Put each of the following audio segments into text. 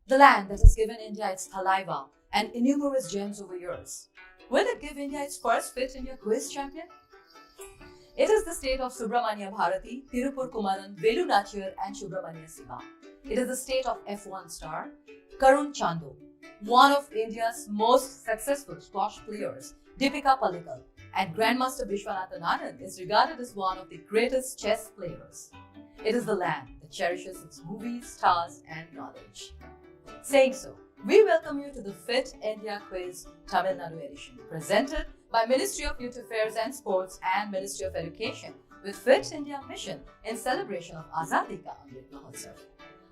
The land that has given India its saliva and innumerous gems over years. Will it give India its first Fit India quiz champion? It is the state of Subramania Bharati, Tirupur Kumaran, Velu Nachir and Subramania Siva. It is the state of F1 star Karun Chandu, one of India's most successful squash players, Deepika Pallikal, and Grandmaster Vishwanathan Anand is regarded as one of the greatest chess players. It is the land that cherishes its movies, stars and knowledge. Saying so, we welcome you to the Fit India Quiz Tamilnadu edition, presented by Ministry of Youth Affairs and Sports and Ministry of Education with Fit India Mission in celebration of Azadi Ka Amrit Mahotsav.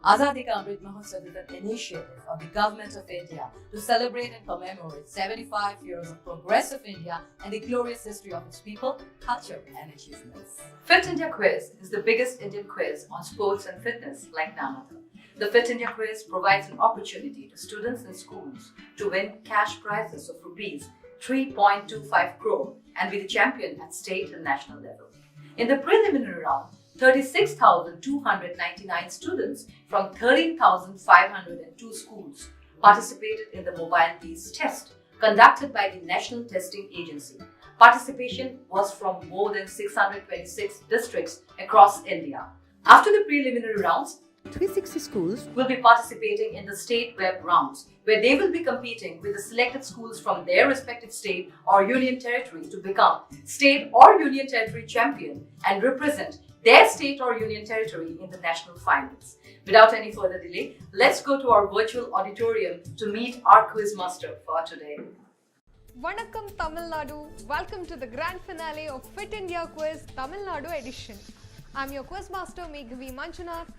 Azadi Ka Amrit Mahotsav is an initiative of the Government of India to celebrate and commemorate 75 years of progressive India and the glorious history of its people, culture and achievements. Fit India Quiz is the biggest Indian quiz on sports and fitness like none other. The Fit India Quiz provides an opportunity to students in schools to win cash prizes of rupees 3.25 crore and be the champion at state and national level. In the preliminary round, 36,299 students from 13,502 schools participated in the Mobile Peace Test conducted by the National Testing Agency. Participation was from more than 626 districts across India. After the preliminary rounds, 360 schools will be participating in the state web rounds, where they will be competing with the selected schools from their respective state or union territory to become state or union territory champion and represent their state or union territory in the national finals. Without any further delay, let's go to our virtual auditorium to meet our quiz master for today. Vanakkam Tamilnadu, welcome to the grand finale of Fit India Quiz Tamilnadu edition. I'm your quiz master Meghavi Manjunath.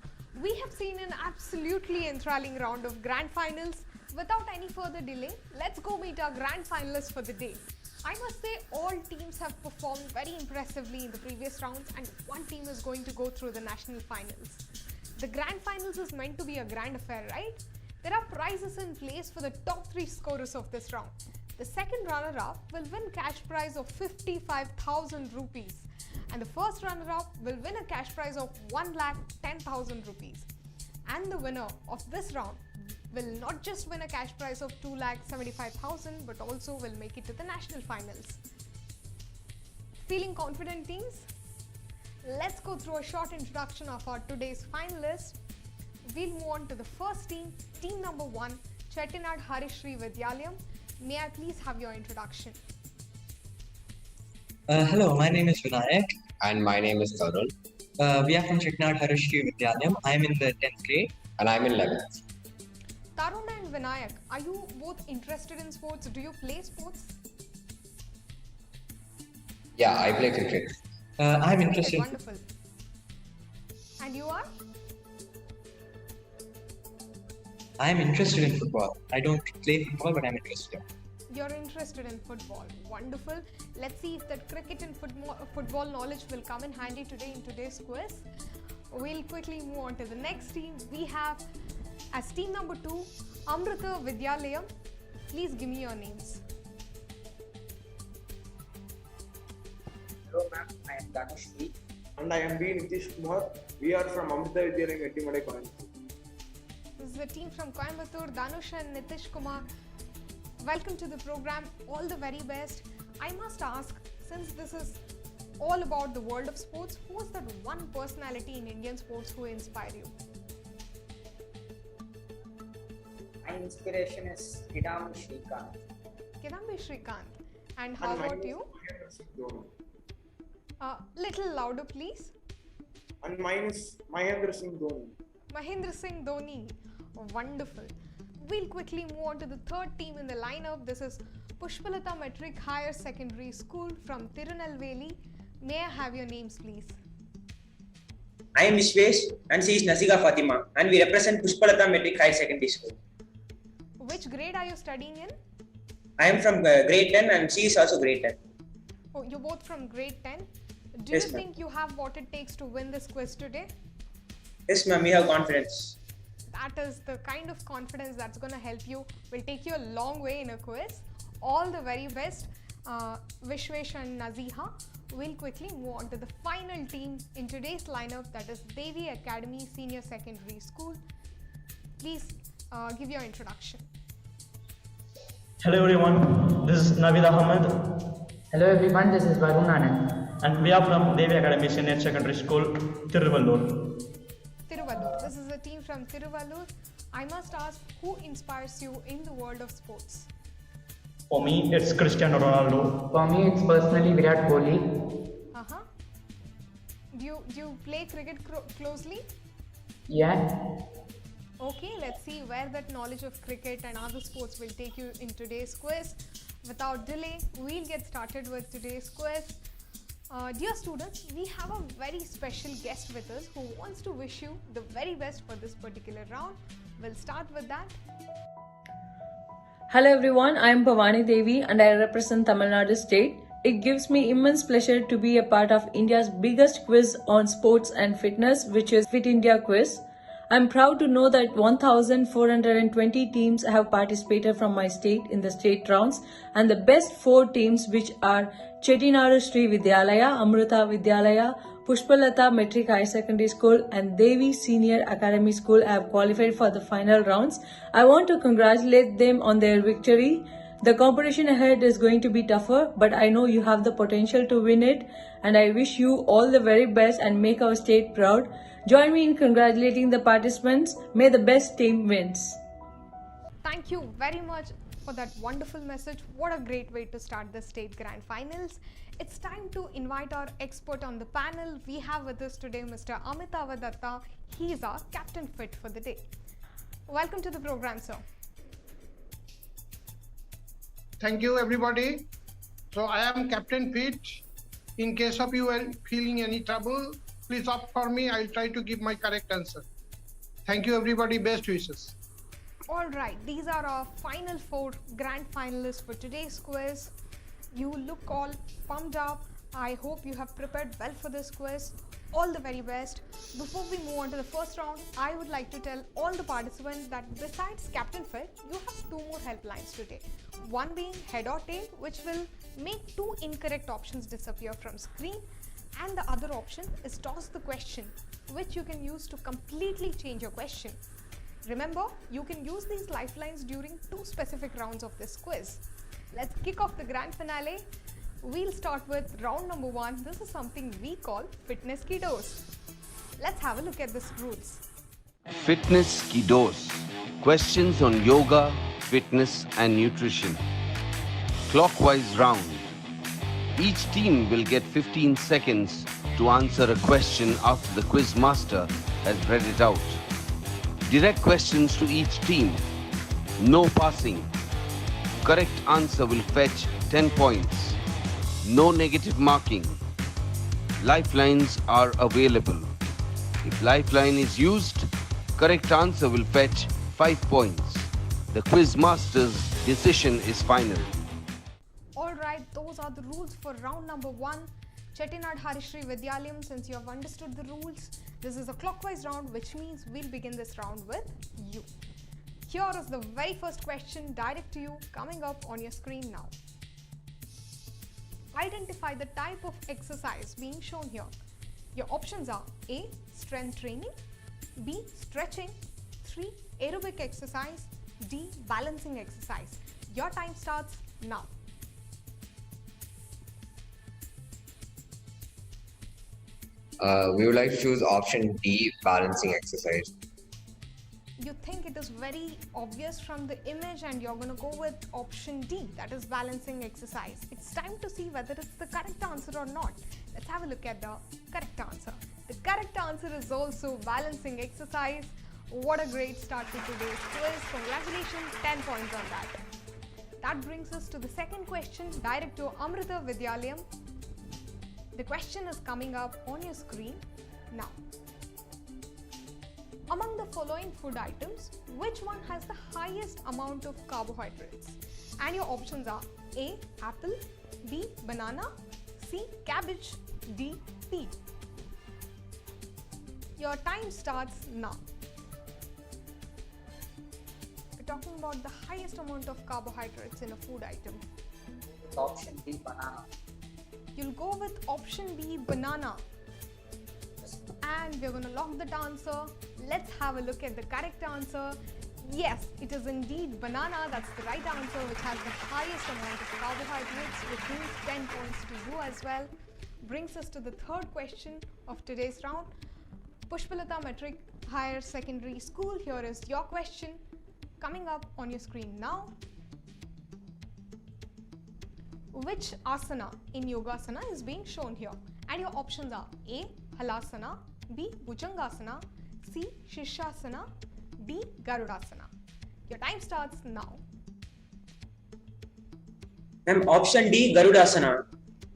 We have seen an absolutely enthralling round of grand finals. Without any further delay, let's go meet our grand finalists for the day. I must say all teams have performed very impressively in the previous rounds and one team is going to go through the national finals. The grand finals is meant to be a grand affair, right? There are prizes in place for the top 3 scorers of this round. The second runner-up will win cash prize of 55,000 rupees. And the first runner-up will win a cash prize of 1,10,000 rupees. And the winner of this round will not just win a cash prize of 2,75,000 but also will make it to the national finals. Feeling confident, teams? Let's go through a short introduction of our today's finalists. We'll move on to the first team, team number 1, Chettinad Harishri Vidyalayam. May I please have your introduction? Hello, my name is Vinayak. And my name is Tarun. We are from Chettinad Harishri Vidyalayam. I am in the 10th grade. And I'm in 11th. Tarun and Vinayak, are you both interested in sports? Do you play sports? Yeah, I play cricket. I'm Okay, interested. wonderful. And you are? I'm interested in football. I don't play football, but I'm interested. You're interested in football. Wonderful. Let's see if that cricket and football knowledge will come in handy today in today's quiz. We'll quickly move on to the next team. We have as team number 2, Amrita Vidyalayam. Please give me your names. Hello ma'am, I am Dhanushri. And I am B. Nitish Kumar. We are from Amrita Vidyalayam Ettimade Coimbatore. This is the team from Coimbatore, Dhanush and Nitish Kumar. Welcome to the program. All the very best. I must ask, since this is all about the world of sports, who is that one personality in Indian sports who inspire you? My inspiration is Kidam Shrikant. Kidambi Shrikant. And how about you? Little louder, please. And mine is Mahendra Singh Dhoni. Mahendra Singh Dhoni. Wonderful. We'll quickly move on to the third team in the lineup. This is Pushpalata Metric Higher Secondary School from Tirunelveli. May I have your names, please? I am Vishwesh and she is Nasiga Fatima and we represent Pushpalata Metric Higher Secondary School. Which grade are you studying in? I am from grade 10 and she is also grade 10. Oh, you're both from grade 10. Do Yes, you ma'am. think you have what it takes to win this quiz today? Yes ma'am, we have confidence. That is the kind of confidence that's going to help you. Will take you a long way in a quiz. All the very best, Vishwesh and Naziha. We'll quickly move on to the final team in today's lineup, that is Devi Academy Senior Secondary School. Please give your introduction. Hello everyone, this is Navid Ahmed Hello everyone, this is Varun Anand. and we are from Devi Academy Senior Secondary School, Tiruvallur. Tiruvallur. This is a team from Tiruvallur. I must ask, who inspires you in the world of sports? For me, it's Cristiano Ronaldo. For me, it's personally Virat Kohli. Uh-huh. Do you play cricket closely? Yeah. Okay, let's see where that knowledge of cricket and other sports will take you in today's quiz. Without delay, we'll get started with today's quiz. Dear students, we have a very special guest with us who wants to wish you the very best for this particular round. We'll start with that. Hello everyone, I am Bhavani Devi and I represent Tamilnadu state. It gives me immense pleasure to be a part of India's biggest quiz on sports and fitness, which is Fit India Quiz. I am proud to know that 1,420 teams have participated from my state in the state rounds, and the best 4 teams, which are Chettinadu Sri Vidyalaya, Amrita Vidyalaya, Pushpalata Metric Higher Secondary School and Devi Senior Academy School, have qualified for the final rounds. I want to congratulate them on their victory. The competition ahead is going to be tougher, but I know you have the potential to win it, and I wish you all the very best and make our state proud. Join me in congratulating the participants. May the best team wins. Thank you very much for that wonderful message. What a great way to start the state grand finals. It's time to invite our expert on the panel. We have with us today Mr. Amrit Datta. He is our captain fit for the day. Welcome to the program, sir. Thank you everybody. So I am Captain Fit. In case of you are feeling any trouble, please opt for me. I'll try to give my correct answer. Thank you everybody. Best wishes. Alright, these are our final 4 grand finalists for today's quiz. You look all pumped up. I hope you have prepared well for this quiz. All the very best. Before we move on to the first round, I would like to tell all the participants that besides Captain Fit, you have 2 more helplines today. One being head or tail, which will make 2 incorrect options disappear from screen, and the other option is toss the question, which you can use to completely change your question. Remember, you can use these lifelines during 2 specific rounds of this quiz. Let's kick off the grand finale. We'll start with round number 1. This is something we call Fitness Kiddos. Let's have a look at the rules. Fitness Kiddos. Questions on yoga, fitness and nutrition. Clockwise round. Each team will get 15 seconds to answer a question after the quiz master has read it out. Direct questions to each team. No passing. Correct answer will fetch 10 points. No negative marking. Lifelines are available. If lifeline is used, correct answer will fetch 5 points. The quiz master's decision is final. Alright, those are the rules for round number 1. Chettinad Harishri Vidyalayam, since you have understood the rules, this is a clockwise round, which means we'll begin this round with you. Here is the very first question direct to you, coming up on your screen now. Identify the type of exercise being shown here. Your options are A. Strength training, B. Stretching, 3. Aerobic exercise, D. Balancing exercise. Your time starts now. We would like to choose option D, balancing exercise. You think it is very obvious from the image and you're going to go with option D, that is balancing exercise. It's time to see whether it's the correct answer or not. Let's have a look at the correct answer. The correct answer is also balancing exercise. What a great start to today's quiz. Congratulations, 10 points on that. That brings us to the second question, direct to Amrita Vidyalayam. The question is coming up on your screen now. Among the following food items, which one has the highest amount of carbohydrates? And your options are A. Apple, B. Banana, C. Cabbage, D. Pea. Your time starts now. We're talking about the highest amount of carbohydrates in a food item. Option B, banana. You'll go with option B, banana. And we're going to lock that answer. Let's have a look at the correct answer. Yes, it is indeed banana. That's the right answer, which has the highest amount of carbohydrates, which means 10 points to you as well. Brings us to the third question of today's round. Pushpalata Metric Higher Secondary School, here is your question coming up on your screen now. Which asana in Yogasana is being shown here? And your options are A. Halasana, B. Bhujangasana, C. Shirshasana, D. Garudasana. Your time starts now. Ma'am, option D, Garudasana.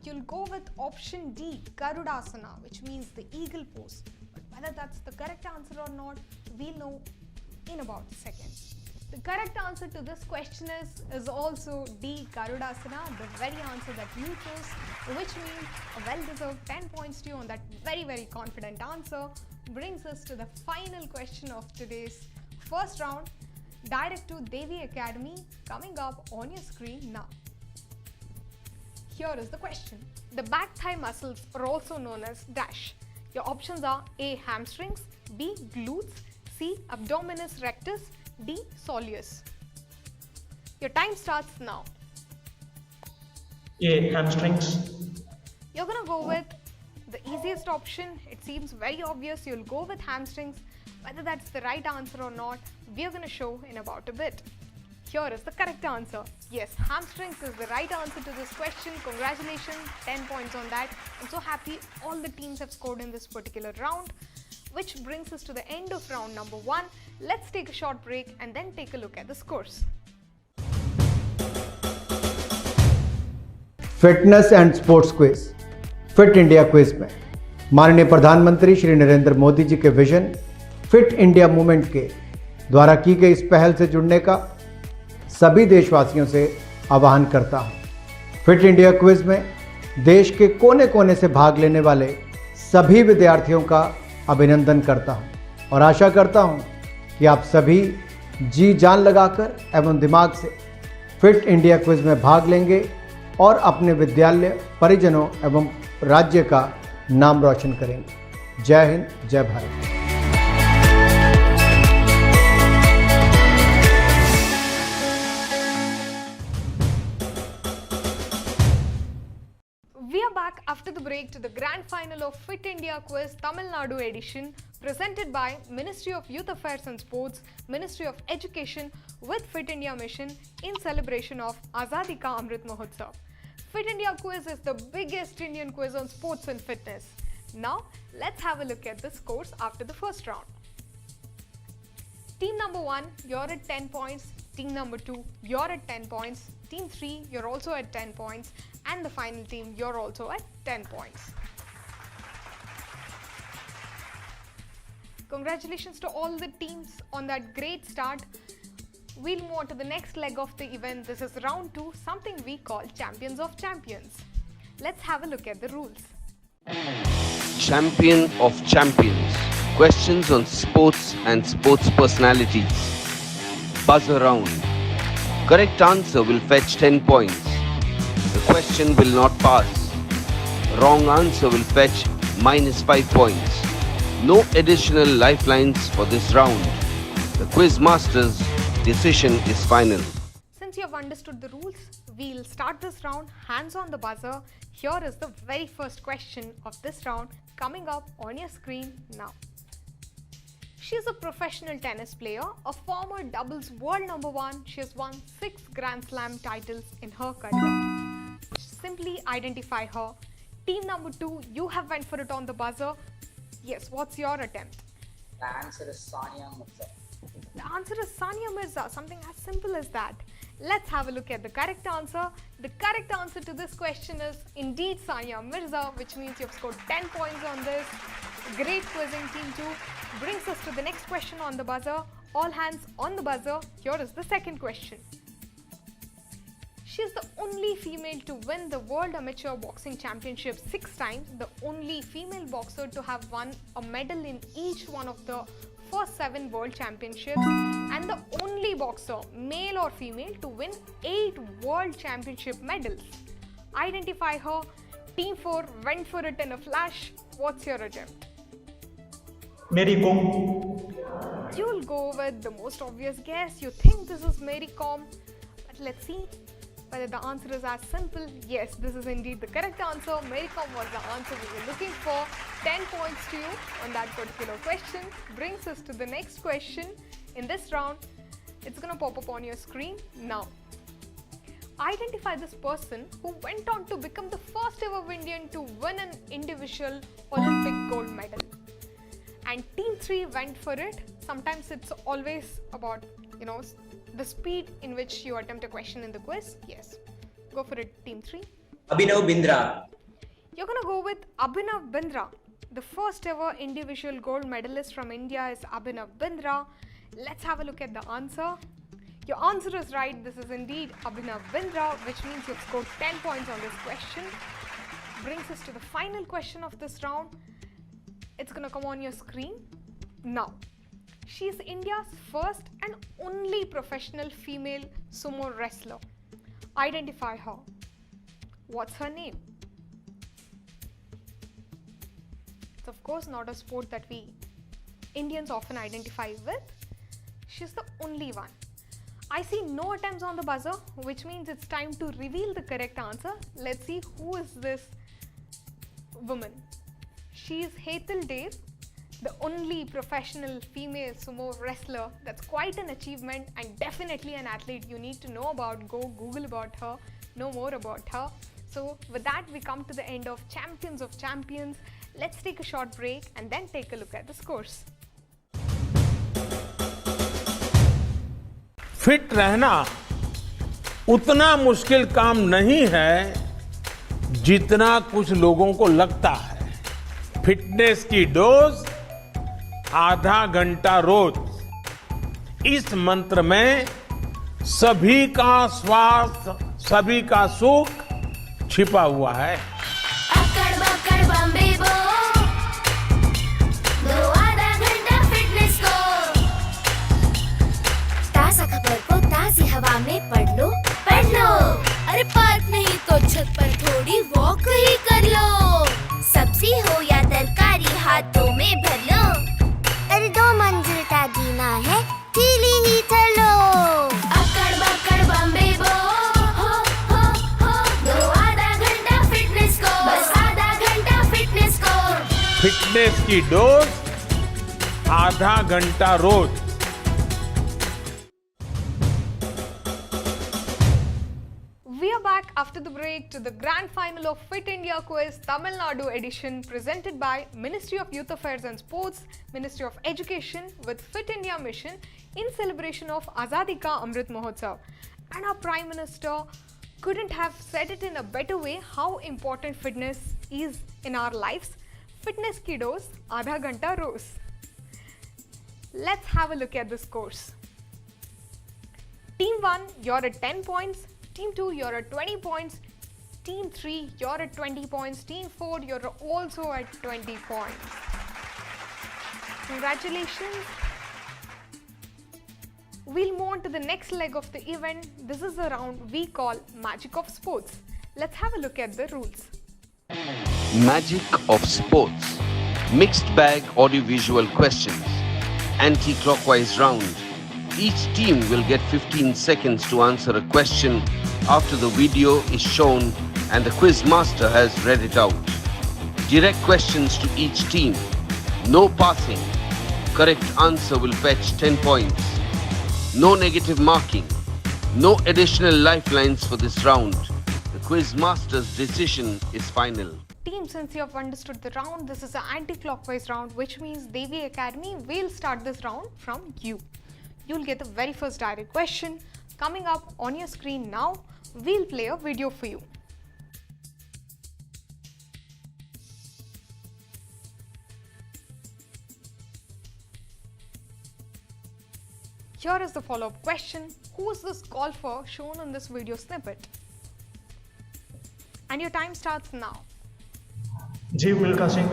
You'll go with option D, Garudasana, which means the eagle pose. But whether that's the correct answer or not, we'll know in about a second. The correct answer to this question is also D, Garudasana, the very answer that you chose, which means a well-deserved 10 points to you on that very, very confident answer. Brings us to the final question of today's first round, direct to Devi Academy, coming up on your screen now. Here is the question. The back thigh muscles are also known as dash. Your options are A. Hamstrings, B. Glutes, C. Abdominis rectus, D. Soleus. Your time starts now. A. Hamstrings. You're gonna go with the easiest option. It seems very obvious. You'll go with hamstrings. Whether that's the right answer or not, we're gonna show in about a bit. Here is the correct answer. Yes, hamstrings is the right answer to this question. Congratulations, 10 points on that. I'm so happy all the teams have scored in this particular round, which brings us to the end of round number 1. Let's take a short break and then take a look at the scores. Fitness and sports quiz fit India quiz में माननीय प्रधानमंत्री श्री नरेंद्र मोदी जी के vision fit India movement के द्वारा की गई इस पहल से जुड़ने का सभी देशवासियों से आह्वान करता हूं। फिट इंडिया क्विज में देश के कोने कोने से भाग लेने वाले सभी विद्यार्थियों का अभिनंदन करता हूं और आशा करता हूं कि आप सभी जी जान लगाकर एवं दिमाग से फिट इंडिया क्विज में भाग लेंगे और अपने विद्यालय, परिजनों एवं राज्य का नाम रोशन करेंगे। जय हिंद, जय Bharat. We are back after the break to the grand final of Fit India Quiz Tamilnadu edition, presented by Ministry of Youth Affairs and Sports, Ministry of Education with Fit India Mission in celebration of Azadi ka Amrit Mahotsav. Fit India Quiz is the biggest Indian quiz on sports and fitness. Now, let's have a look at the scores after the first round. Team number 1, you're at 10 points. Team number 2, you're at 10 points. Team 3, you're also at 10 points. And the final team, you're also at 10 points. Congratulations to all the teams on that great start. We'll move on to the next leg of the event. This is round 2, something we call Champions of Champions. Let's have a look at the rules. Champion of Champions. Questions on sports and sports personalities. Buzz around. Correct answer will fetch 10 points. The question will not pass. Wrong answer will fetch -5 points. No additional lifelines for this round. The quiz master's decision is final. Since you have understood the rules, we'll start this round hands on the buzzer. Here is the very first question of this round coming up on your screen now. She is a professional tennis player, a former doubles world number 1. She has won 6 Grand Slam titles in her career. Simply identify her. Team number 2, you have went for it on the buzzer. Yes, what's your attempt? The answer is Sania Mirza. The answer is Sania Mirza, something as simple as that. Let's have a look at the correct answer. The correct answer to this question is indeed Sania Mirza, which means you've scored 10 points on this. Great quizzing, Team 2. Brings us to the next question on the buzzer. All hands on the buzzer. Here is the second question. She is the only female to win the World Amateur Boxing Championship 6 times, the only female boxer to have won a medal in each one of the first 7 World Championships, and the only boxer, male or female, to win 8 World Championship medals. Identify her. Team 4 went for it in a flash. What's your attempt? Mary Kom. You'll go with the most obvious guess. You think this is Mary Kom, but let's see whether the answer is as simple. Yes, this is indeed the correct answer. Mary Kom was the answer we were looking for. 10 points to you on that particular question. Brings us to the next question in this round. It's gonna pop up on your screen now. Identify this person who went on to become the first ever Indian to win an individual Olympic gold medal. And Team 3 went for it. Sometimes it's always about, the speed in which you attempt a question in the quiz. Yes. Go for it, Team 3. Abhinav Bindra. You're gonna go with Abhinav Bindra. The first ever individual gold medalist from India is Abhinav Bindra. Let's have a look at the answer. Your answer is right. This is indeed Abhinav Bindra, which means you've scored 10 points on this question. Brings us to the final question of this round. It's gonna come on your screen now. She's India's first and only professional female sumo wrestler. Identify her. What's her name? It's of course not a sport that we Indians often identify with. She's the only one. I see no attempts on the buzzer, which means it's time to reveal the correct answer. Let's see who is this woman. She is Hetal Dev, the only professional female sumo wrestler. That's quite an achievement and definitely an athlete you need to know about. Go Google about her, know more about her. So with that, we come to the end of Champions of Champions. Let's take a short break and then take a look at the scores. Fit रहना उतना मुश्किल काम नहीं है जितना कुछ लोगों को लगता है। फिटनेस की डोज आधा घंटा रोज। इस मंत्र में सभी का स्वास्थ्य, सभी का सुख छिपा हुआ है। अक्कड़ बक्कड़ बम्बे बो, दो आधा घंटा फिटनेस को। ताज़ा खबर को ताज़ी हवा में पढ़ लो। अरे पार्क नहीं तो छत पर थोड़ी वॉक ही कर लो। सब्जी हो या तरकारी हाथों में भर लो। अरे 2 मंजिल का जीना है, ढीली ही चलो। अक्कड़ बक्कड़ बम्बे बो, हो, दो आधा घंटा फिटनेस को। बस आधा घंटा फिटनेस को। फिटनेस की डोज आधा घंटा रोज। We are back after the break to the grand final of Fit India Quiz Tamilnadu edition, presented by Ministry of Youth Affairs and Sports, Ministry of Education with Fit India Mission in celebration of Azadi ka Amrit Mahotsav. And our Prime Minister couldn't have said it in a better way how important fitness is in our lives. Fitness ki dose, आधा घंटा रोज. Let's have a look at the scores. Team 1, you're at 10 points. Team 2, you're at 20 points. Team 3, you're at 20 points. Team 4, you're also at 20 points. Congratulations. We'll move on to the next leg of the event. This is the round we call Magic of Sports. Let's have a look at the rules. Magic of Sports. Mixed bag audiovisual questions. Anti-clockwise round. Each team will get 15 seconds to answer a question after the video is shown and the quiz master has read it out. Direct questions to each team. No passing. Correct answer will fetch 10 points. No negative marking. No additional lifelines for this round. The quiz master's decision is final. Team, since you have understood the round, this is an anti-clockwise round, which means Devi Academy will start this round from you. You'll get the very first direct question coming up on your screen now. We'll play a video for you. Here is the follow-up question. Who is this golfer shown in this video snippet? And your time starts now. Jeev Milkha Singh.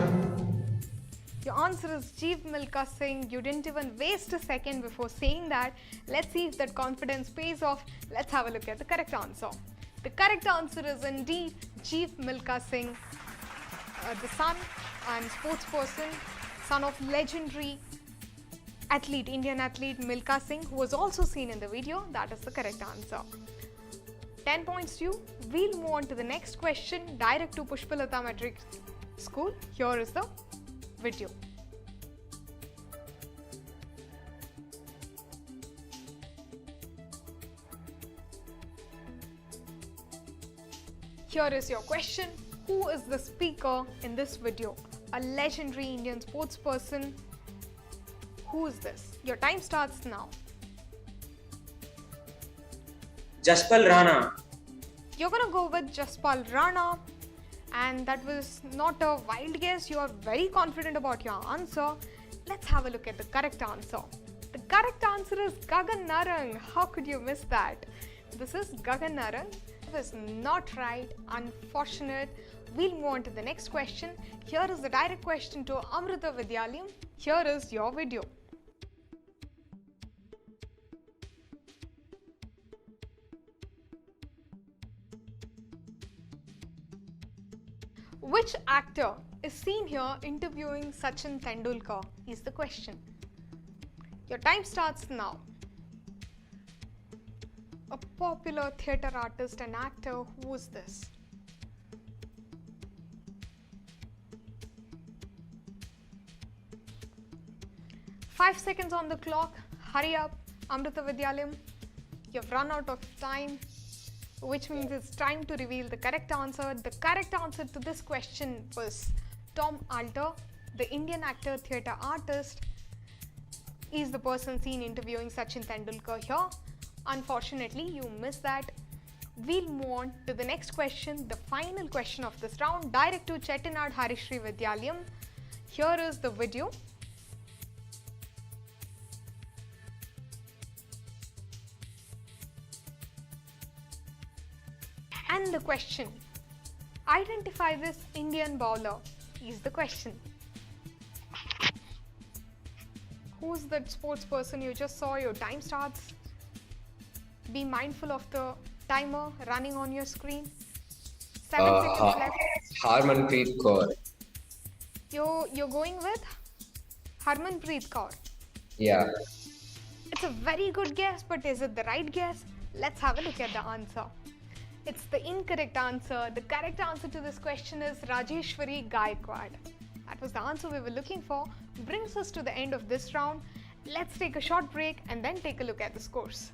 Your answer is Jeev Milkha Singh. You didn't even waste a second before saying that. Let's see if that confidence pays off. Let's have a look at the correct answer. The correct answer is indeed Jeev Milkha Singh, the son and sportsperson, son of legendary Indian athlete Milkha Singh, who was also seen in the video. That is the correct answer. 10 points to you. We'll move on to the next question, direct to Pushpalata Metric School. Here is the video. Here is your question. Who is the speaker in this video? A legendary Indian sports person. Who is this? Your time starts now. Jaspal Rana. You're gonna go with Jaspal Rana, and that was not a wild guess. You are very confident about your answer. Let's have a look at the correct answer. The correct answer is Gagan Narang. How could you miss that? This is Gagan Narang. It was not right. Unfortunate. We'll move on to the next question. Here is the direct question to Amrita Vidyalayam. Here is your video. Which actor is seen here interviewing Sachin Tendulkar is the question. Your time starts now. A popular theatre artist and actor, who is this? Five seconds on the clock. Hurry up, Amrita Vidyalayam. You've run out of time, which means it's time to reveal the correct answer. The correct answer to this question was Tom Alter, the Indian actor, theatre artist. Is the person seen interviewing Sachin Tendulkar here. Unfortunately, you missed that. We'll move on to the next question, the final question of this round, direct to Chettinad Harishri Vidyalayam. Here is the video. And the question, identify this Indian bowler is the question. Who's that sports person you just saw? Your time starts. Be mindful of the timer running on your screen. 7 seconds left. Harmanpreet Kaur. You're going with Harmanpreet Kaur. Yeah. It's a very good guess, but is it the right guess? Let's have a look at the answer. It's the incorrect answer. The correct answer to this question is Rajeshwari Gaikwad. That was the answer we were looking for. Brings us to the end of this round. Let's take a short break and then take a look at the scores.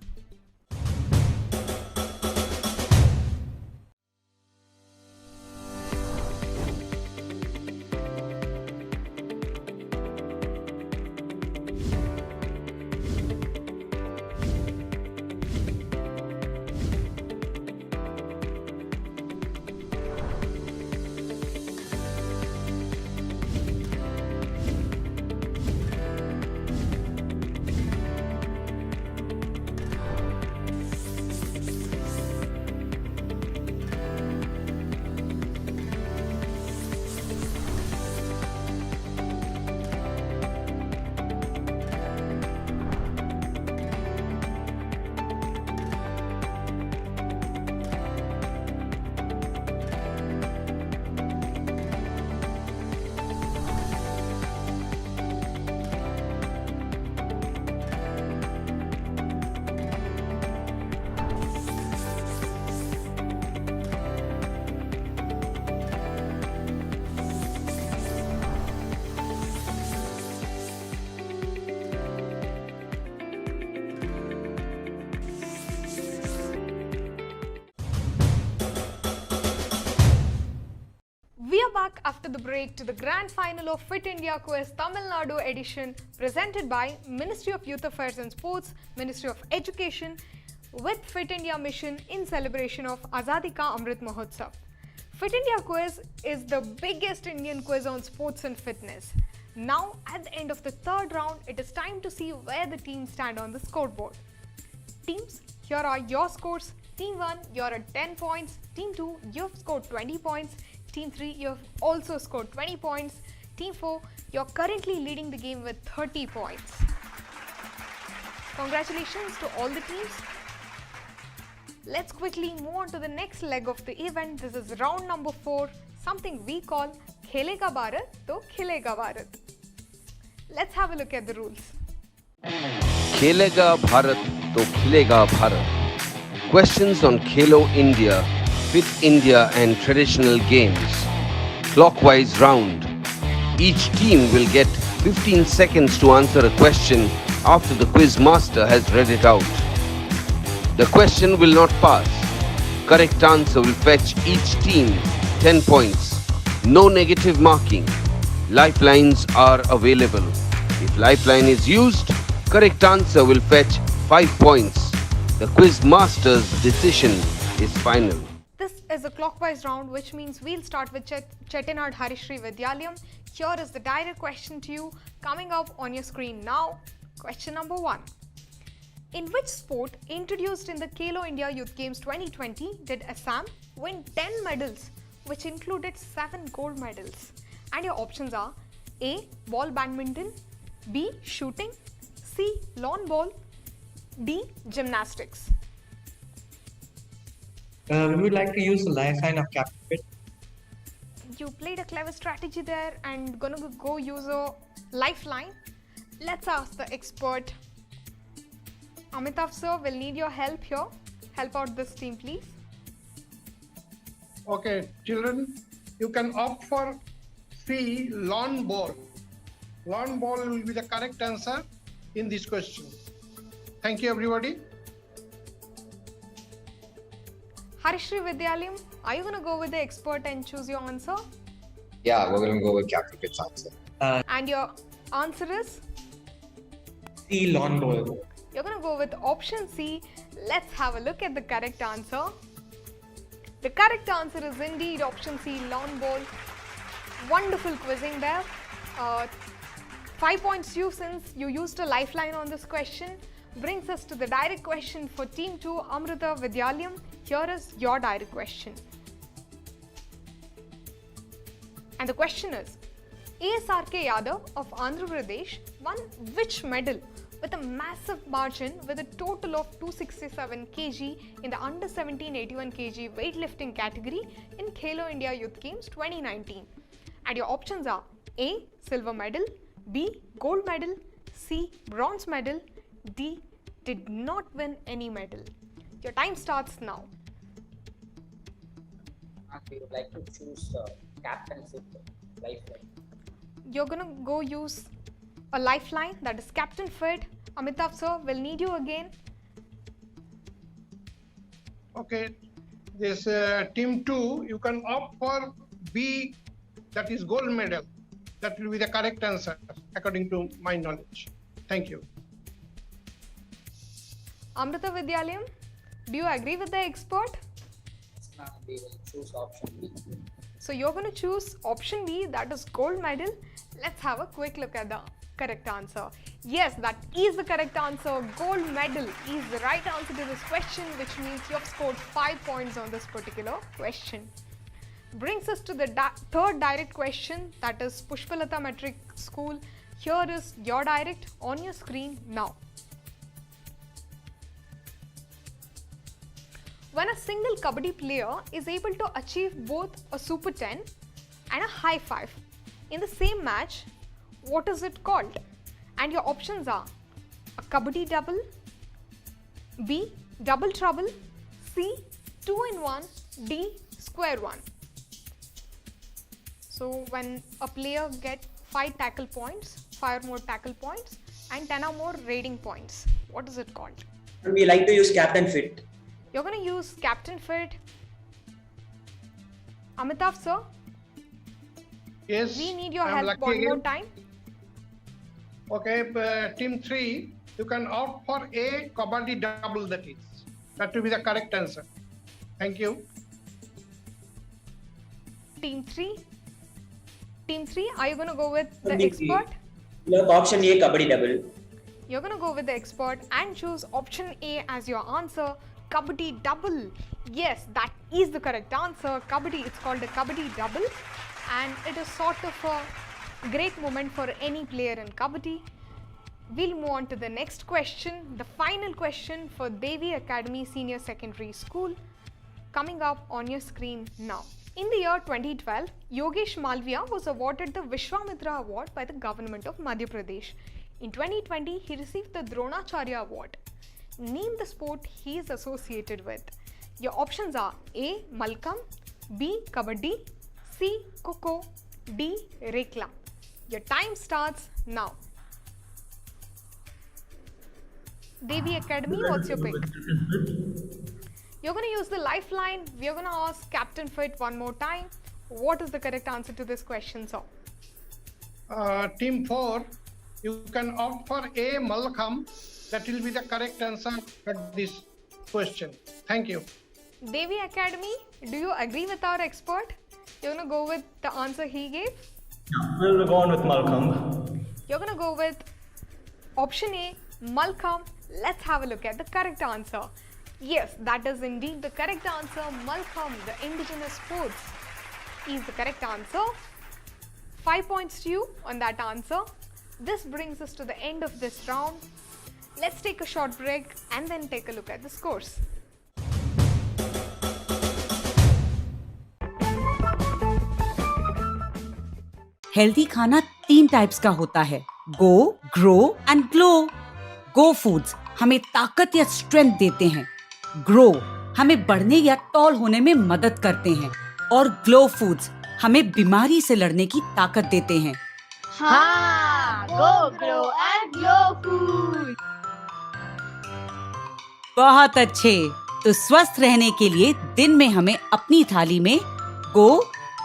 Back after the break to the grand final of Fit India Quiz Tamilnadu edition, presented by Ministry of Youth Affairs and Sports, Ministry of Education, with Fit India mission in celebration of Azadi Ka Amrit Mahotsav. Fit India Quiz is the biggest Indian quiz on sports and fitness. Now, at the end of the third round, it is time to see where the teams stand on the scoreboard. Teams, here are your scores. Team 1, you're at 10 points. Team 2, you've scored 20 points. Team 3, you've also scored 20 points. Team 4, you're currently leading the game with 30 points. Congratulations to all the teams. Let's quickly move on to the next leg of the event. This is round number 4, something we call Khelega Bharat to Khilega Bharat. Let's have a look at the rules. खेलेगा भारत तो खिलेगा Bharat. Questions on Khelo India, Fit India and traditional games. Clockwise round. Each team will get 15 seconds to answer a question after the quiz master has read it out. The question will not pass. Correct answer will fetch each team 10 points. No negative marking. Lifelines are available. If lifeline is used, correct answer will fetch 5 points. The quiz master's decision is final. This is a clockwise round, which means we'll start with Chettinad Harishri Vidyalayam. Here is the direct question to you coming up on your screen now. Question number 1. In which sport introduced in the Khelo India Youth Games 2020 did Assam win 10 medals, which included 7 gold medals? And your options are A. Ball badminton, B. Shooting, C. Lawn ball, D. Gymnastics. We would like to use the lifeline of Captain Fit. You played a clever strategy there and gonna go use a lifeline. Let's ask the expert. Amitav sir, will need your help here. Help out this team, please. Okay, children, you can opt for C, lawn ball. Lawn ball will be the correct answer in this question. Thank you, everybody. Harishri Vidyalayam, are you going to go with the expert and choose your answer? Yeah, we're going to go with Captain Fit's answer. And your answer is? C, lawn ball. You're going to go with option C. Let's have a look at the correct answer. The correct answer is indeed option C, lawn ball. Wonderful quizzing there. 5 points to you since you used a lifeline on this question. Brings us to the direct question for Team 2, Amrita Vidyalayam. Here is your direct question. And the question is, ASRK Yadav of Andhra Pradesh won which medal with a massive margin with a total of 267 kg in the under 17 81 kg weightlifting category in Khelo India Youth Games 2019? And your options are A. Silver medal, B. Gold medal, C. Bronze medal, D. Did not win any medal. Your time starts now. We would like to choose Captain Fit lifeline. You're gonna go use a lifeline, that is Captain Fit. Amitav sir, will need you again. Okay, this team 2, you can opt for B, that is gold medal. That will be the correct answer according to my knowledge. Thank you. Amrita Vidyalayam, do you agree with the expert? We will choose option B. So you're going to choose option B, that is gold medal. Let's have a quick look at the correct answer. Yes, that is the correct answer. Gold medal is the right answer to this question, which means you have scored 5 points on this particular question. Brings us to the third direct question, that is Pushpalata Metric School. Here is your direct on your screen now. When a single Kabaddi player is able to achieve both a Super 10 and a High 5 in the same match, what is it called? And your options are a Kabaddi double, B. Double trouble, C. 2-in-1, D. Square 1. So when a player gets 5 tackle points, 5 more tackle points and 10 or more rating points, what is it called? We like to use Captain Fit. You're going to use Captain Fit. Amitav sir? Yes. We need your help one more time. Okay, team 3, you can opt for A, Kabaddi double, that is. That will be the correct answer. Thank you. Team 3? Team 3, are you going to go with the expert? Look, option A, Kabaddi double. You're going to go with the expert and choose option A as your answer. Kabaddi double. Yes, that is the correct answer. Kabaddi, it's called a Kabaddi double, and it is sort of a great moment for any player in Kabaddi. We'll move on to the next question, the final question for Devi Academy Senior Secondary School, coming up on your screen now. In the year 2012, Yogesh Malviya was awarded the Vishwamitra Award by the government of Madhya Pradesh. In 2020, he received the Dronacharya Award. Name the sport he is associated with. Your options are A. Malkam, B. Kabaddi, C. Kho-Kho, D. Reklam. Your time starts now. Devi Academy, what's your pick? You're going to use the lifeline. We're going to ask Captain Fit one more time. What is the correct answer to this question, sir? Team 4, you can opt for A. Malkam. That will be the correct answer for this question. Thank you. Devi Academy, do you agree with our expert? You're going to go with the answer he gave? We'll go on with Malcolm. You're going to go with option A, Malkam. Let's have a look at the correct answer. Yes, that is indeed the correct answer. Malkam, the indigenous sports, is the correct answer. 5 points to you on that answer. This brings us to the end of this round. Let's take a short break and then take a look at the scores. Healthy खाना 3 types का होता है, go, grow and glow. Go foods हमें ताकत या strength देते हैं, grow हमें बढ़ने या टॉल होने में मदद करते हैं और ग्लो फूड्स हमें बीमारी से लड़ने की ताकत देते हैं। हाँ, गो ग्रो एंड ग्लो फूड। बहुत अच्छे। तो स्वस्थ रहने के लिए दिन में हमें अपनी थाली में go,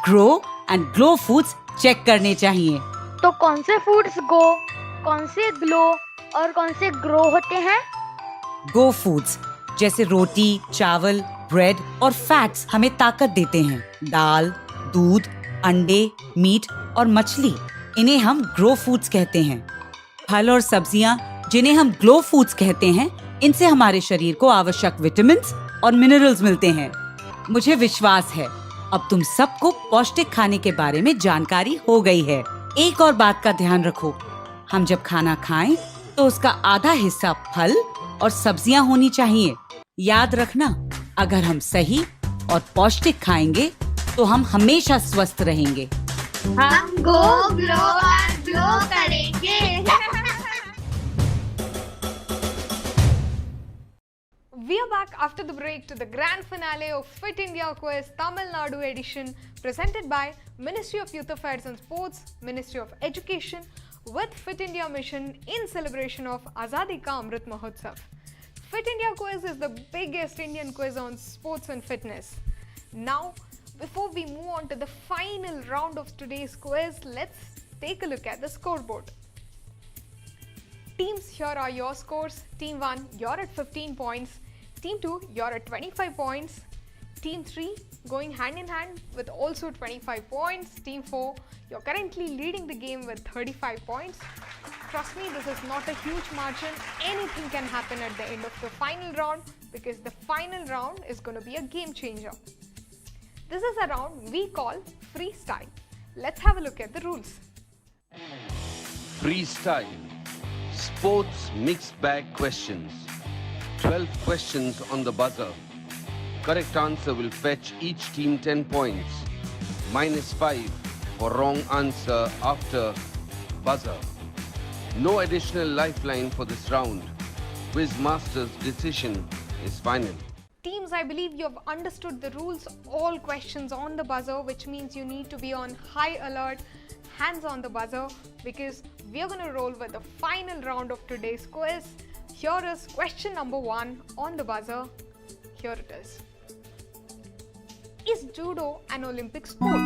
grow and glow foods check करने चाहिए। तो कौन से फूड्स गो, कौन से ग्लो और कौन से ग्रो होते हैं? गो फूड्स जैसे रोटी, चावल, ब्रेड और फैट्स हमें ताकत देते हैं। दाल, दूध, अंडे, मीट और मछली, इन्हें हम ग्रो फूड्स कहते हैं। फल और सब्जियां, जिन्हें हम ग्लो फूड्स कहते हैं, इनसे हमारे शरीर को आवश्यक विटामिन्स और मिनरल्स मिलते हैं। मुझे विश्वास है अब तुम सबको पौष्टिक खाने के बारे में जानकारी हो गई है। एक और बात का ध्यान रखो, हम जब खाना खाएं तो उसका आधा हिस्सा फल और सब्जियां होनी चाहिए। याद रखना, अगर हम सही और पौष्टिक खाएंगे तो हम हमेशा स्वस्थ रहेंगे। हम गो ग्लो और ग्लो करेंगे। We are back after the break to the grand finale of Fit India Quiz Tamilnadu edition, presented by Ministry of Youth Affairs and Sports, Ministry of Education, with Fit India Mission in celebration of Azadi ka Amrit Mahotsav. Fit India Quiz is the biggest Indian quiz on sports and fitness. Now, before we move on to the final round of today's quiz, let's take a look at the scoreboard. Teams, here are your scores. Team 1, you're at 15 points. Team 2, you're at 25 points. Team 3, going hand in hand with also 25 points. Team 4, you're currently leading the game with 35 points. Trust me, this is not a huge margin. Anything can happen at the end of the final round, because the final round is going to be a game changer. This is a round we call freestyle. Let's have a look at the rules. Freestyle. Sports mixed bag questions. 12 questions on the buzzer. Correct answer will fetch each team 10 points. -5 for wrong answer after buzzer. No additional lifeline for this round. Quiz Master's decision is final. Teams, I believe you have understood the rules. All questions on the buzzer, which means you need to be on high alert, hands on the buzzer, because we are going to roll with the final round of today's quiz. Here is question number 1 on the buzzer. Here it is. Is judo an Olympic sport?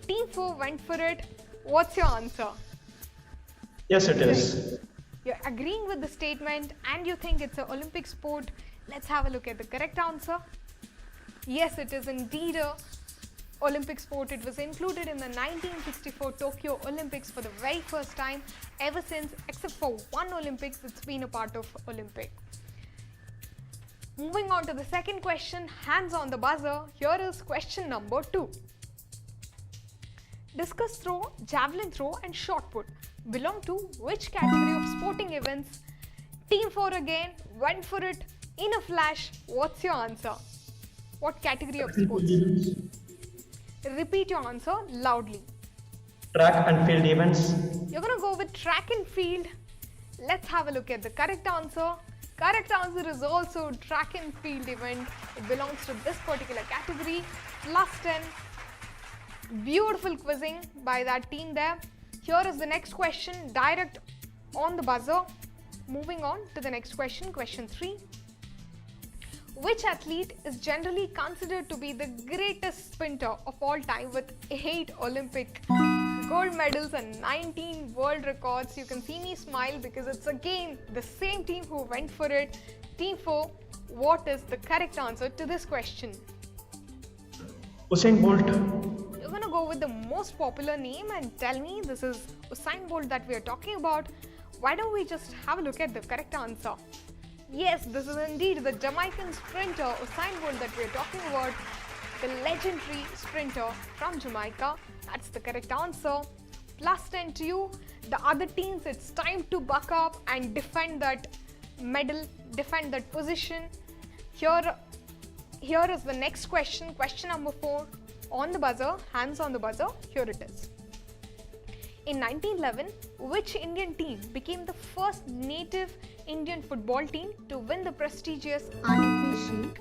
Team 4 went for it. What's your answer? Yes, it is. You're agreeing with the statement and you think it's an Olympic sport. Let's have a look at the correct answer. Yes, it is indeed a Olympic sport. It was included in the 1964 Tokyo Olympics for the very first time. Ever since, except for one Olympics, it's been a part of Olympic. Moving on to the second question, hands on the buzzer. Here is question number 2. Discus throw, javelin throw and shot put belong to which category of sporting events? Team 4 again went for it in a flash. What's your answer? What category of sports? Repeat your answer loudly. track and field events. You're gonna go with track and field. Let's have a look at the correct answer. Correct answer is also track and field event. It belongs to this particular category. Plus 10. Beautiful quizzing by that team there. Here is the next question, direct on the buzzer. Moving on to the next question, question 3. Which athlete is generally considered to be the greatest sprinter of all time with 8 Olympic gold medals and 19 world records? You can see me smile because it's again the same team who went for it. Team 4, what is the correct answer to this question? Usain Bolt. You're gonna go with the most popular name and tell me this is Usain Bolt that we are talking about. Why don't we just have a look at the correct answer? Yes, this is indeed the Jamaican sprinter Usain Bolt that we are talking about. The legendary sprinter from Jamaica. That's the correct answer. Plus 10 to you. The other teams, it's time to buck up and defend that medal, defend that position. Here is the next question, question number 4. On the buzzer, hands on the buzzer, here it is. In 1911, which Indian team became the first native Indian football team to win the prestigious IFA Shield?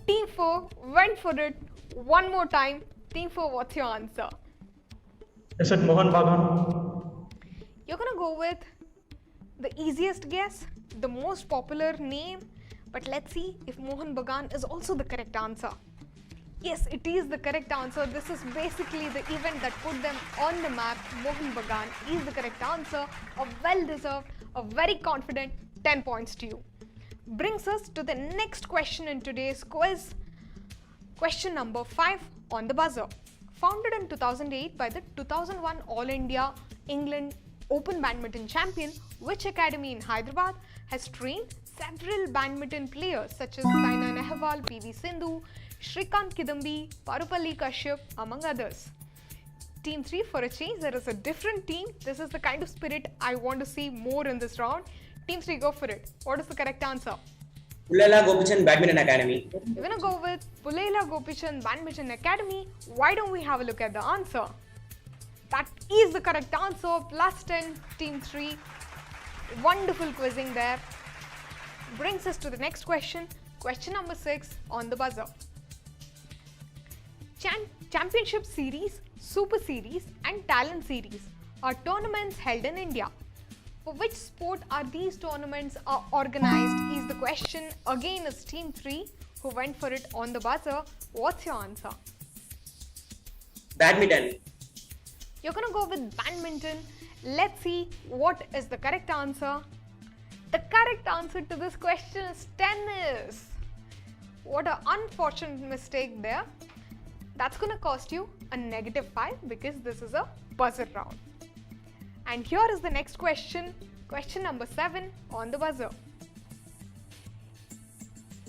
Team 4 went for it one more time. Team 4, what's your answer? Is it Mohan Bagan? You're gonna go with the easiest guess, the most popular name, but let's see if Mohan Bagan is also the correct answer. Yes, it is the correct answer. This is basically the event that put them on the map. Mohan Bagan is the correct answer. A well-deserved, a very confident 10 points to you. Brings us to the next question in today's quiz. Question number 5 on the buzzer. Founded in 2008 by the 2001 All India England Open Badminton Champion, which academy in Hyderabad has trained several badminton players such as Saina Nehwal, PV Sindhu, Shrikant Kidambi, Parupalli Kashyap, among others. Team 3, for a change, there is a different team. This is the kind of spirit I want to see more in this round. Team 3, go for it. What is the correct answer? Pullela Gopichand Badminton Academy. You're gonna go with Pullela Gopichand Badminton Academy. Why don't we have a look at the answer? That is the correct answer. Plus 10, Team 3. Wonderful quizzing there. Brings us to the next question. Question number 6 on the buzzer. Championship Series, Super Series and Talent Series are tournaments held in India. For which sport are these tournaments organized is the question. Again, it's Team 3 who went for it on the buzzer. What's your answer? Badminton. You're gonna go with badminton. Let's see what is the correct answer. The correct answer to this question is tennis. What an unfortunate mistake there. That's gonna cost you a -5 because this is a buzzer round. And here is the next question, question number 7 on the buzzer.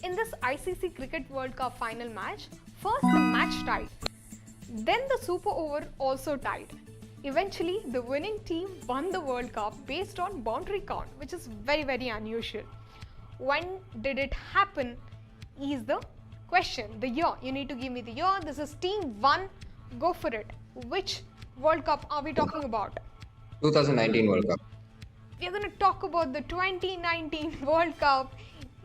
In this ICC Cricket World Cup final match, first the match tied, then the super over also tied. Eventually, the winning team won the World Cup based on boundary count, which is very, very unusual. When did it happen is the question. The year, you need to give me the year. This is Team 1, go for it. Which World Cup are we talking about? 2019 World Cup. We are going to talk about the 2019 World Cup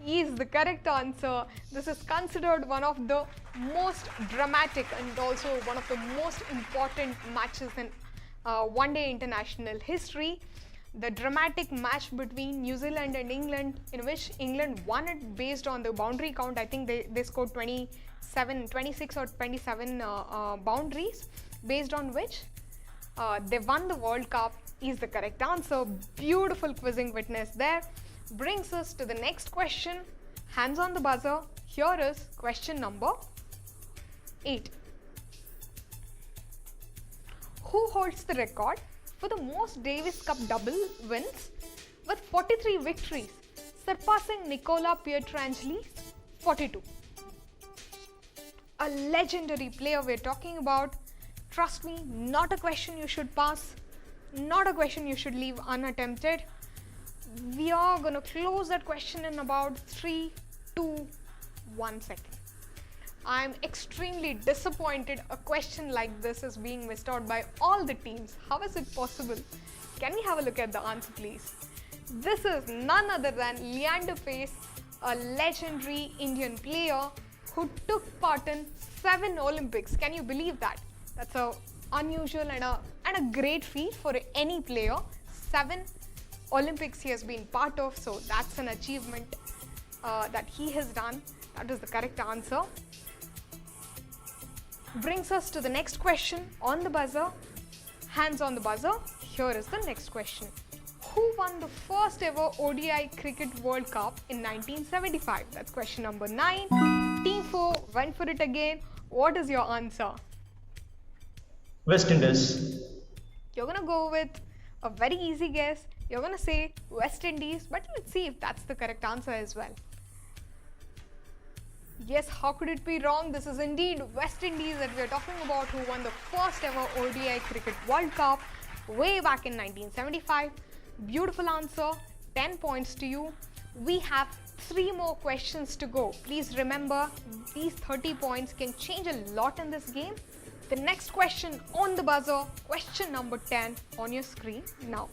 is the correct answer. This is considered one of the most dramatic and also one of the most important matches in one-day international history. The dramatic match between New Zealand and England, in which England won it based on the boundary count. I think they scored 26 or 27 boundaries, based on which they won the World Cup is the correct answer. Beautiful quizzing witness there. Brings us to the next question. Hands on the buzzer. Here is question number 8. Who holds the record for the most Davis Cup double wins with 43 victories, surpassing Nicola Pietrangeli's 42? A legendary player we're talking about. Trust me, not a question you should pass, not a question you should leave unattempted. We are going to close that question in about 3, 2, 1 second. I'm extremely disappointed a question like this is being missed out by all the teams. How is it possible? Can we have a look at the answer, please? This is none other than Leander Paes, a legendary Indian player who took part in 7 Olympics. Can you believe that? That's a unusual and a great feat for any player. 7 Olympics he has been part of, so that's an achievement that he has done. That is the correct answer. Brings us to the next question on the buzzer. Hands on the buzzer. Here is the next question. Who won the first ever ODI Cricket World Cup in 1975? That's question number 9. Team 4 went for it again. What is your answer? West Indies. You're going to go with a very easy guess. You're going to say West Indies, but let's see if that's the correct answer as well. Yes, how could it be wrong? This is indeed West Indies that we are talking about, who won the first ever ODI Cricket World Cup way back in 1975. Beautiful answer. 10 points to you. We have 3 more questions to go. Please remember, these 30 points can change a lot in this game. The next question on the buzzer, question number 10 on your screen now.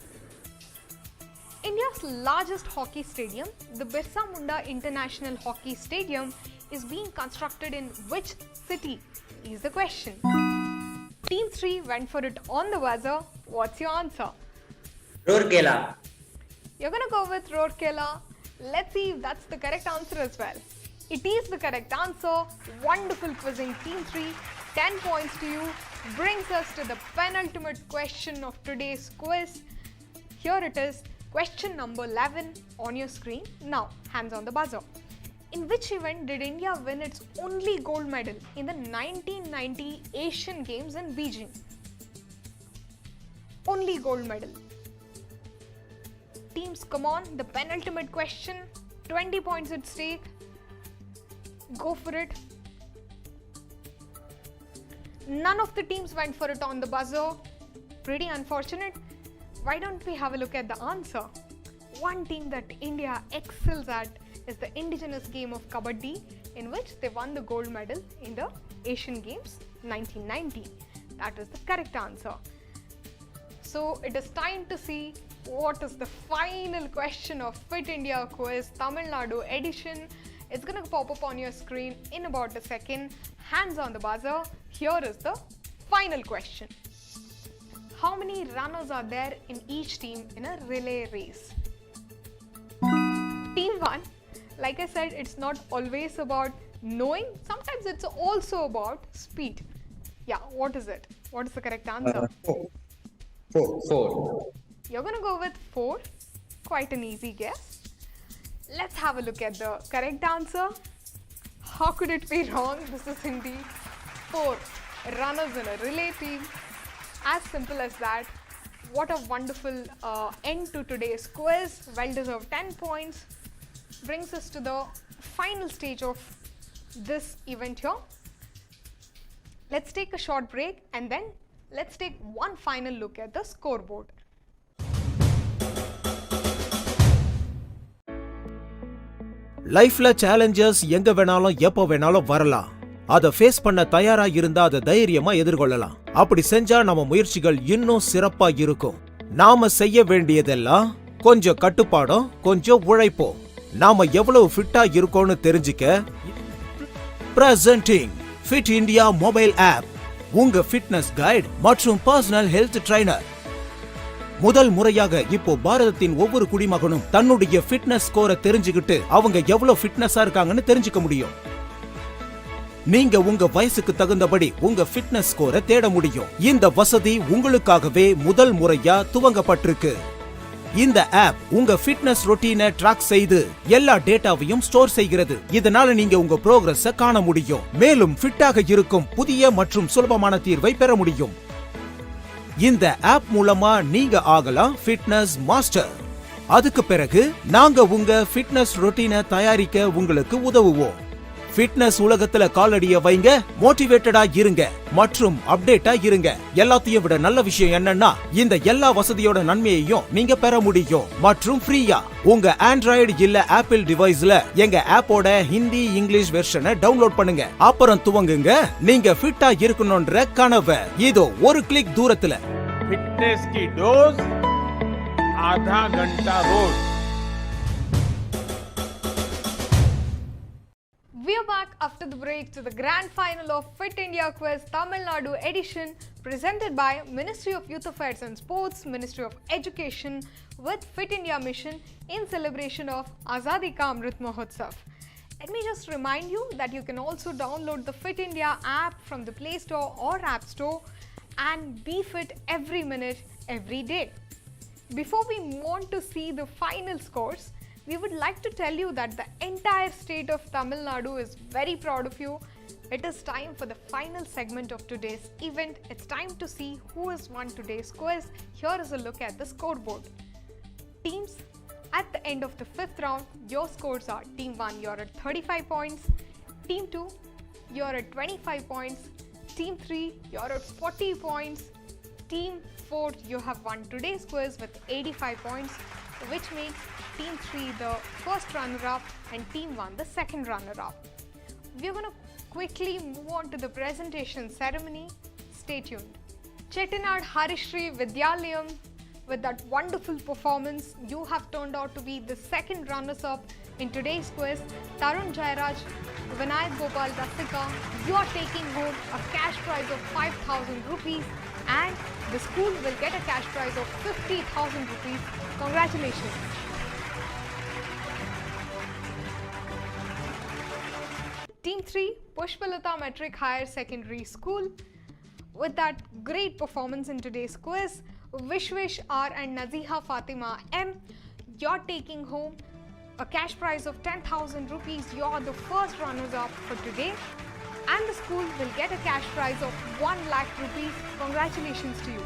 India's largest hockey stadium, the Birsa Munda International Hockey Stadium, is being constructed in which city? Is the question. Team 3 went for it on the buzzer. What's your answer? Rourkela. You're going to go with Rourkela. Let's see if that's the correct answer as well. It is the correct answer. Wonderful quizzing, Team 3. 10 points to you. Brings us to the penultimate question of today's quiz. Here it is. Question number 11 on your screen. Now, hands on the buzzer. In which event did India win its only gold medal in the 1990 Asian Games in Beijing? Only gold medal. Teams, come on, the penultimate question. 20 points at stake. Go for it. None of the teams went for it on the buzzer. Pretty unfortunate. Why don't we have a look at the answer? One team that India excels at is the indigenous game of Kabaddi, in which they won the gold medal in the Asian Games 1990. That is the correct answer. So it is time to see what is the final question of Fit India Quiz Tamilnadu edition. It's going to pop up on your screen in about a second. Hands on the buzzer. Here is the final question. How many runners are there in each team in a relay race? Team 1, like I said, it's not always about knowing. Sometimes it's also about speed. Yeah, what is it? What is the correct answer? 4. You're going to go with 4. Quite an easy guess. Let's have a look at the correct answer. How could it be wrong? This is indeed 4 runners in a relay team. As simple as that. What a wonderful end to today's quiz. Well deserved 10 points. Brings us to the final stage of this event here. Let's take a short break and then let's take one final look at the scoreboard. லைஃப்ல challenges எங்க வேணாலும் எப்ப வேணாலும் வரலாம். அதை face பண்ண தயாரா இருந்தா அதை தைரியமா எதிர்கொள்ளலாம். அப்படி செஞ்சா நம்ம முயற்சிகள் இன்னும் சிறப்பா இருக்கும். நாம செய்ய வேண்டியதெல்லாம் கொஞ்சம் கட்டுப்பாடும் கொஞ்சம் உழைப்போம். நாம எவ்வளவு ஃபிட்டா இருக்கோம்னு தெரிஞ்சுக்க presenting Fit India mobile app, உங்க ஃபிட்னஸ் கைட் மற்றும் பர்சனல் ஹெல்த் ட்ரைனர். முதல் முறையாக இப்போ பாரதத்தின் ஒவ்வொரு குடிமகனும் தன்னுடைய ஃபிட்னஸ் ஸ்கோரை தெரிஞ்சுக்கிட்டு அவங்க எவ்வளவு ஃபிட்னஸா இருக்காங்கன்னு தெரிஞ்சுக்க முடியும். நீங்க உங்க வயசுக்கு தகுந்தபடி உங்க ஃபிட்னஸ் ஸ்கோரை தேட முடியும். இந்த வசதி உங்களுக்காகவே முதல் முறையா துவங்கப்பட்டிருக்கு. இந்த ஆப் உங்க ஃபிட்னஸ் ரொட்டீனை ட்ராக் செய்து எல்லா டேட்டாவையும் ஸ்டோர் செய்கிறது. இதனால நீங்க உங்க ப்ரோக்ரஸை காண முடியும். மேலும் ஃபிட்டாக இருக்கும் புதிய மற்றும் சுலபமான தீர்வை பெற முடியும். இந்த ஆப் மூலமா நீங்க ஆகலாம் ஃபிட்னஸ் மாஸ்டர். அதுக்கு பிறகு நாங்க உங்க ஃபிட்னஸ் ரொட்டீனை தயாரிக்க உங்களுக்கு உதவுவோம். ஃபிட்னஸ் உலகத்துல காலடிய வைங்க, மோட்டிவேட்டடா இருங்க மற்றும் அப்டேட்டா இருங்க. எல்லாத்தையும் விட நல்ல விஷயம் என்னன்னா, இந்த எல்லா வசதியோட நன்மையையும் நீங்க பெற முடியும் மற்றும் ஃப்ரீயா. உங்க ஆண்ட்ராய்டு இல்ல ஆப்பிள் டிவைஸ்ல எங்க ஆப்போட ஹிந்தி இங்கிலீஷ் வெர்ஷனை டவுன்லோட் பண்ணுங்க. அப்புறம் துவங்குங்க நீங்க ஃபிட்டா இருக்கணும்ன்ற கனவை. இதோ ஒரு கிளிக் தூரத்துல. फिटनेस की डोज आधा घंटा रोज. We are back after the break to the grand final of Fit India Quiz Tamilnadu edition presented by Ministry of Youth Affairs and Sports, Ministry of Education with Fit India Mission in celebration of Azadi ka Amrit Mahotsav. Let me just remind you that you can also download the Fit India app from the Play Store or App Store and be fit every minute, every day. Before we want to see the final scores, we would like to tell you that the entire state of Tamil Nadu is very proud of you. It is time for the final segment of today's event. It's time to see who has won today's quiz. Here is a look at the scoreboard. Teams, at the end of the 5th round, your scores are: Team 1, you're at 35 points. Team 2, you're at 25 points. Team 3, you're at 40 points. Team 4, you have won today's quiz with 85 points, which makes Team 3 the first runner-up and Team 1 the second runner-up. We're going to quickly move on to the presentation ceremony. Stay tuned. Chettinad Harishri Vidyalayam, with that wonderful performance, you have turned out to be the second runners-up in today's quiz. Tarun Jairaj, Vinayak Gopal Rasika, you are taking home a cash prize of 5,000 rupees and the school will get a cash prize of 50,000 rupees. Congratulations. Team 3, Pushpalata Metric Higher Secondary School, with that great performance in today's quiz, Vishwesh R and Naziha Fatima M, you're taking home a cash prize of 10,000 rupees. You're the first runners-up for today and the school will get a cash prize of 1 lakh rupees. Congratulations to you.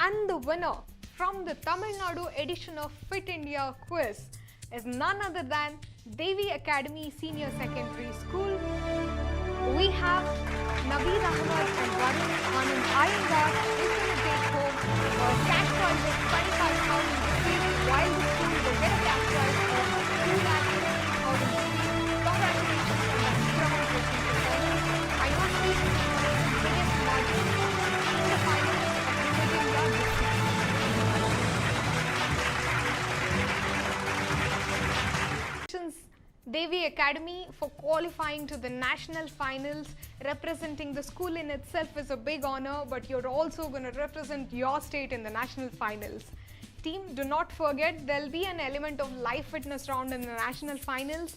And the winner from the Tamil Nadu edition of Fit India Quiz is none other than Devi Academy Senior Secondary School. We have Naveed Ahmed and Varun Anand Iyengar who's going to take home a cash prize of 25,000 rupees, while the school will get a cash prize of 2,50,000 rupees. Congratulations on that groundbreaking performance. I must say, biggest margin in the finals of the Fit India this season. Devi Academy for qualifying to the national finals. Representing the school in itself is a big honor, but you're also going to represent your state in the national finals. Team, do not forget there'll be an element of live fitness round in the national finals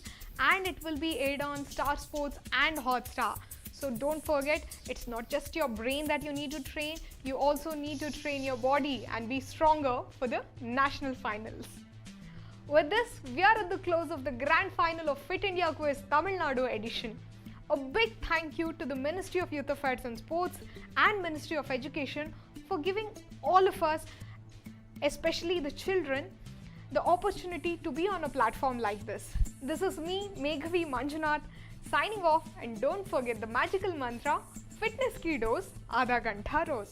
and it will be aired on Star Sports and Hotstar. So don't forget, it's not just your brain that you need to train, you also need to train your body and be stronger for the national finals. With this, we are at the close of the grand final of Fit India Quiz Tamil Nadu edition. A big thank you to the Ministry of Youth Affairs and Sports and Ministry of Education for giving all of us, especially the children, the opportunity to be on a platform like this. This is me, Meghavi Manjunath, signing off, and don't forget the magical mantra, fitness ki dose, aadha ghanta roz.